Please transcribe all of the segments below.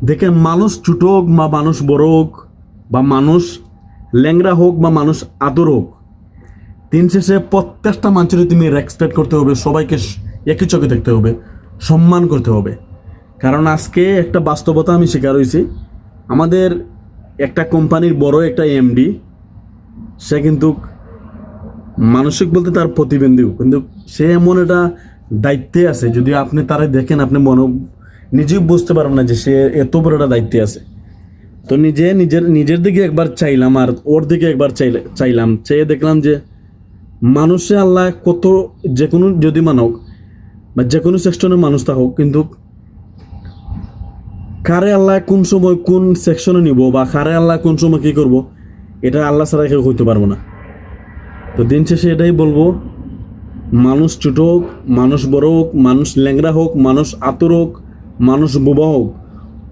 দেখেন, মানুষ ছোট হোক বা মানুষ বড় হোক বা মানুষ ল্যাংড়া হোক বা মানুষ আদর হোক, দিন শেষে প্রত্যেকটা মানুষের তুমি রেসপেক্ট করতে হবে, সবাইকে একই চোখে দেখতে হবে, সম্মান করতে হবে। কারণ আজকে একটা বাস্তবতা আমি শিকার হয়েছি। আমাদের একটা কোম্পানির বড় একটা এমডি, সে কিন্তু মানসিক বলতে তার প্রতিবন্ধীও, কিন্তু সে এমন একটা দায়িত্বে আছে, যদি আপনি তারা দেখেন আপনি নিজেও বুঝতে পারবেন না যে সে এত বড় একটা দায়িত্বে আছে। তো নিজের দিকে একবার চাইলাম আর ওর দিকে একবার চাইলাম, চেয়ে দেখলাম যে মানুষে আল্লাহ কত, যে কোনো যদি মানক বা যে কোনো সেকশনের মানুষ তা হোক, কিন্তু কারে আল্লাহ কোন সময় কোন সেকশনে নিব বা কারে আল্লাহ কোন সময় কী করব, এটা আল্লাহ ছাড়া কেউ হইতে পারবো না। তো দিন শেষে এটাই বলবো, মানুষ ছোট হোক, মানুষ বড় হোক, মানুষ ল্যাংড়া হোক, মানুষ আতর হোক, মানুষ বোবা হোক,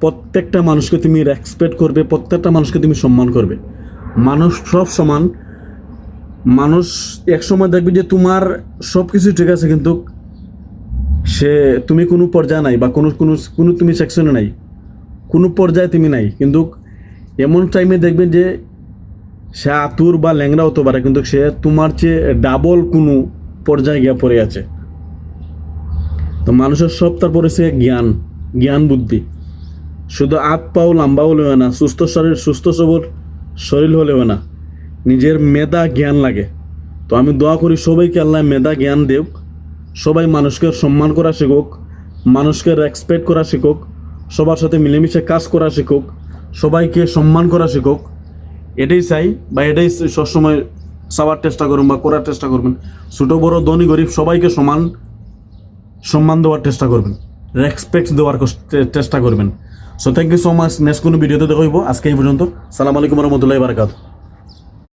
প্রত্যেকটা মানুষকে তুমি রেসপেক্ট করবে, প্রত্যেকটা মানুষকে তুমি সম্মান করবে। মানুষ সব সমান। মানুষ এক সময় দেখবে যে তোমার সব কিছু ঠিক আছে, কিন্তু সে তুমি কোনো পর্যায়ে নাই বা কোনো কোনো কোনো তুমি সেকশনে নাই, কোনো পর্যায়ে তুমি নাই, কিন্তু এমন টাইমে দেখবেন যে সে আতুর বা ল্যাংড়া হতে পারে, কিন্তু সে তোমার চেয়ে ডাবল কোনো পর্যায়ে গিয়ে পড়ে আছে। তো মানুষের সব তারপরে সে জ্ঞান বুদ্ধি, শুধু হাত পাও লম্বা হলেও না, সুস্থ সবল শরীর হলেও না, নিজের মেধা জ্ঞান লাগে। তো আমি দোয়া করি সবাইকে আল্লাহ মেধা জ্ঞান দেব, সবাই মানুষকে সম্মান করা শিখুক, মানুষকে রেসপেক্ট করা শিখুক, সবার সাথে মিলেমিশে কাজ করা শিখুক, সবাইকে সম্মান করা শিখুক। এটাই চাই বা এটাই সবসময় চাওয়ার চেষ্টা করুন বা করার চেষ্টা করবেন। ছোটো বড় ধনী গরিব সবাইকে সম্মান দেওয়ার চেষ্টা করবেন, রেসপেক্ট দেওয়ার চেষ্টা করবেন। So thank you so much. Next কোনো ভিডিওতে দেখা হইব। আজকে এই পর্যন্ত। সালাম আলাইকুম রহমতুল্লাহি বারাকাতুহু।